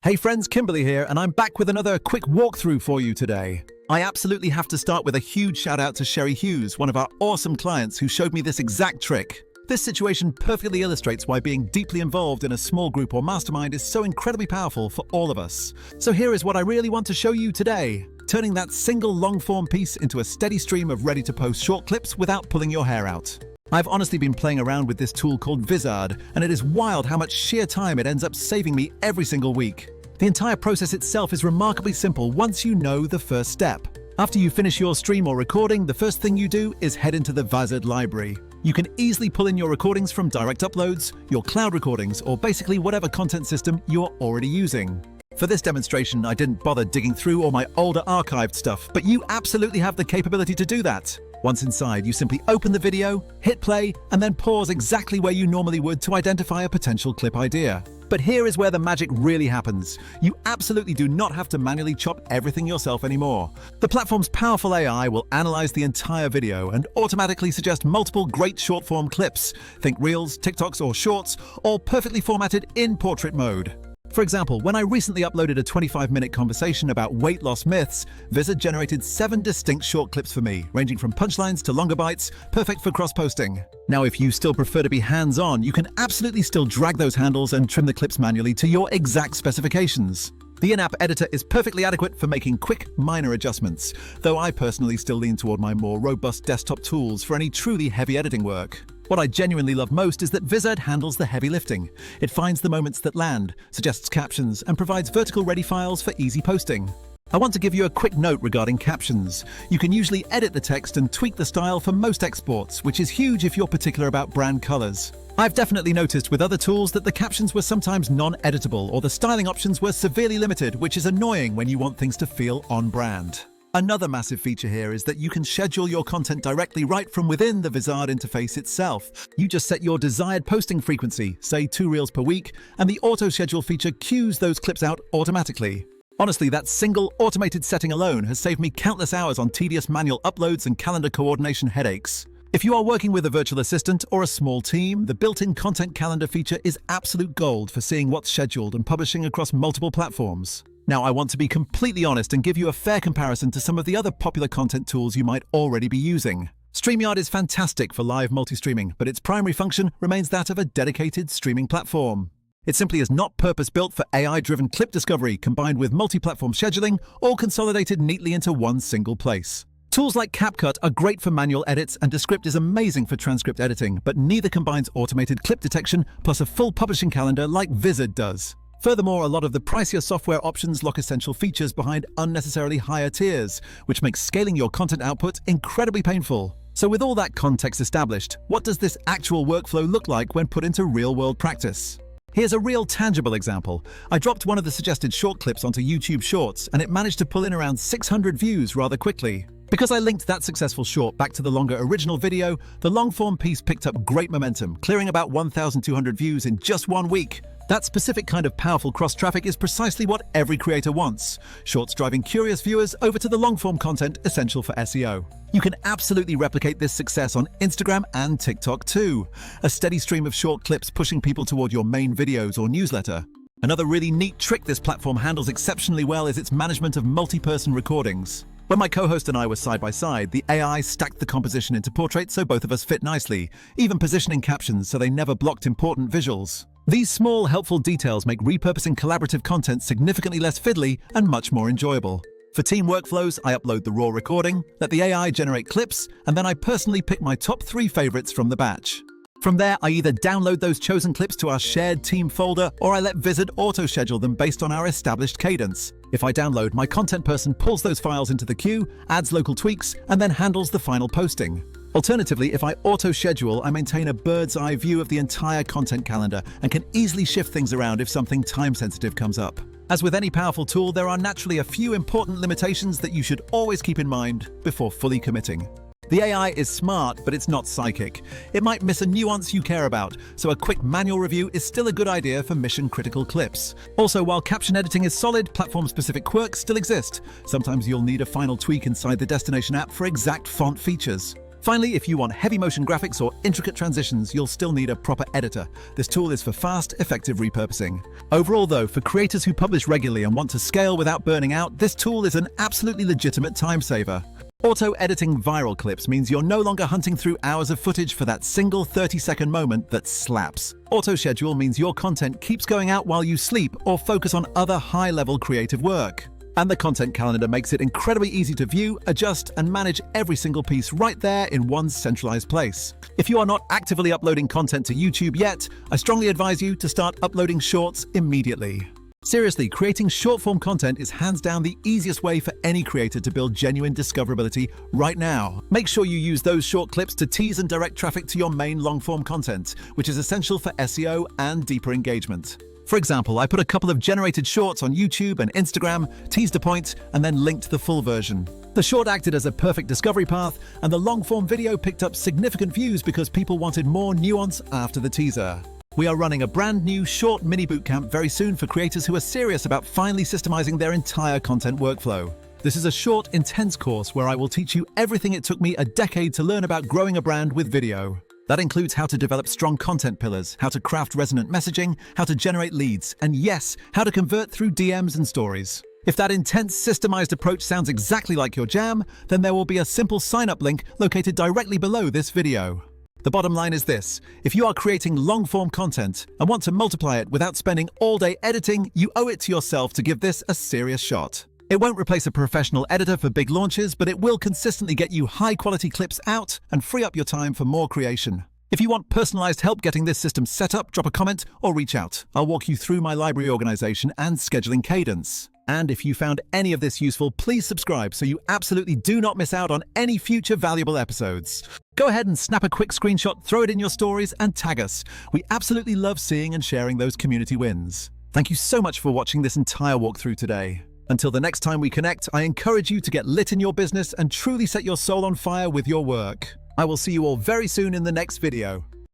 Hey friends, Kimberly here, and I'm back with another quick walkthrough for you today. I absolutely have to start with a huge shout out to Sherry Hughes, one of our awesome clients who showed me this exact trick. This situation perfectly illustrates why being deeply involved in a small group or mastermind is so incredibly powerful for all of us. So here is what I really want to show you today, turning that single long-form piece into a steady stream of ready-to-post short clips without pulling your hair out. I've honestly been playing around with this tool called Vizard, and it is wild how much sheer time it ends up saving me every single week. The entire process itself is remarkably simple once you know the first step. After you finish your stream or recording, the first thing you do is head into the Vizard library. You can easily pull in your recordings from direct uploads, your cloud recordings, or basically whatever content system you're already using. For this demonstration, I didn't bother digging through all my older archived stuff, but you absolutely have the capability to do that. Once inside, you simply open the video, hit play, and then pause exactly where you normally would to identify a potential clip idea. But here is where the magic really happens. You absolutely do not have to manually chop everything yourself anymore. The platform's powerful AI will analyze the entire video and automatically suggest multiple great short-form clips. Think Reels, TikToks, or Shorts, all perfectly formatted in portrait mode. For example, when I recently uploaded a 25-minute conversation about weight loss myths, Vizard generated 7 distinct short clips for me, ranging from punchlines to longer bites, perfect for cross-posting. Now, if you still prefer to be hands-on, you can absolutely still drag those handles and trim the clips manually to your exact specifications. The in-app editor is perfectly adequate for making quick, minor adjustments, though I personally still lean toward my more robust desktop tools for any truly heavy editing work. What I genuinely love most is that Vizard handles the heavy lifting. It finds the moments that land, suggests captions, and provides vertical-ready files for easy posting. I want to give you a quick note regarding captions. You can usually edit the text and tweak the style for most exports, which is huge if you're particular about brand colors. I've definitely noticed with other tools that the captions were sometimes non-editable or the styling options were severely limited, which is annoying when you want things to feel on brand. Another massive feature here is that you can schedule your content directly right from within the Vizard interface itself. You just set your desired posting frequency, say 2 reels per week, and the auto-schedule feature queues those clips out automatically. Honestly, that single automated setting alone has saved me countless hours on tedious manual uploads and calendar coordination headaches. If you are working with a virtual assistant or a small team, the built-in content calendar feature is absolute gold for seeing what's scheduled and publishing across multiple platforms. Now, I want to be completely honest and give you a fair comparison to some of the other popular content tools you might already be using. StreamYard is fantastic for live multi-streaming, but its primary function remains that of a dedicated streaming platform. It simply is not purpose-built for AI-driven clip discovery combined with multi-platform scheduling, all consolidated neatly into one single place. Tools like CapCut are great for manual edits, and Descript is amazing for transcript editing, but neither combines automated clip detection plus a full publishing calendar like Vizard does. Furthermore, a lot of the pricier software options lock essential features behind unnecessarily higher tiers, which makes scaling your content output incredibly painful. So with all that context established, what does this actual workflow look like when put into real-world practice? Here's a real tangible example. I dropped one of the suggested short clips onto YouTube Shorts, and it managed to pull in around 600 views rather quickly. Because I linked that successful short back to the longer original video, the long-form piece picked up great momentum, clearing about 1,200 views in just 1 week. That specific kind of powerful cross-traffic is precisely what every creator wants. Shorts driving curious viewers over to the long-form content essential for SEO. You can absolutely replicate this success on Instagram and TikTok too. A steady stream of short clips pushing people toward your main videos or newsletter. Another really neat trick this platform handles exceptionally well is its management of multi-person recordings. When my co-host and I were side by side, the AI stacked the composition into portraits so both of us fit nicely, even positioning captions so they never blocked important visuals. These small, helpful details make repurposing collaborative content significantly less fiddly and much more enjoyable. For team workflows, I upload the raw recording, let the AI generate clips, and then I personally pick my top 3 favorites from the batch. From there, I either download those chosen clips to our shared team folder, or I let Vizard auto-schedule them based on our established cadence. If I download, my content person pulls those files into the queue, adds local tweaks, and then handles the final posting. Alternatively, if I auto-schedule, I maintain a bird's-eye view of the entire content calendar and can easily shift things around if something time-sensitive comes up. As with any powerful tool, there are naturally a few important limitations that you should always keep in mind before fully committing. The AI is smart, but it's not psychic. It might miss a nuance you care about, so a quick manual review is still a good idea for mission-critical clips. Also, while caption editing is solid, platform-specific quirks still exist. Sometimes you'll need a final tweak inside the destination app for exact font features. Finally, if you want heavy motion graphics or intricate transitions, you'll still need a proper editor. This tool is for fast, effective repurposing. Overall though, for creators who publish regularly and want to scale without burning out, this tool is an absolutely legitimate time saver. Auto-editing viral clips means you're no longer hunting through hours of footage for that single 30-second moment that slaps. Auto-schedule means your content keeps going out while you sleep or focus on other high-level creative work. And the content calendar makes it incredibly easy to view, adjust, and manage every single piece right there in one centralized place. If you are not actively uploading content to YouTube yet, I strongly advise you to start uploading shorts immediately. Seriously, creating short-form content is hands down the easiest way for any creator to build genuine discoverability right now. Make sure you use those short clips to tease and direct traffic to your main long-form content, which is essential for SEO and deeper engagement. For example, I put a couple of generated shorts on YouTube and Instagram, teased a point, and then linked the full version. The short acted as a perfect discovery path, and the long-form video picked up significant views because people wanted more nuance after the teaser. We are running a brand new short mini bootcamp very soon for creators who are serious about finally systemizing their entire content workflow. This is a short, intense course where I will teach you everything it took me a decade to learn about growing a brand with video. That includes how to develop strong content pillars, how to craft resonant messaging, how to generate leads, and yes, how to convert through DMs and stories. If that intense, systemized approach sounds exactly like your jam, then there will be a simple sign-up link located directly below this video. The bottom line is this: if you are creating long-form content and want to multiply it without spending all day editing, you owe it to yourself to give this a serious shot. It won't replace a professional editor for big launches, but it will consistently get you high-quality clips out and free up your time for more creation. If you want personalized help getting this system set up, drop a comment or reach out. I'll walk you through my library organization and scheduling cadence. And if you found any of this useful, please subscribe so you absolutely do not miss out on any future valuable episodes. Go ahead and snap a quick screenshot, throw it in your stories, and tag us. We absolutely love seeing and sharing those community wins. Thank you so much for watching this entire walkthrough today. Until the next time we connect, I encourage you to get lit in your business and truly set your soul on fire with your work. I will see you all very soon in the next video.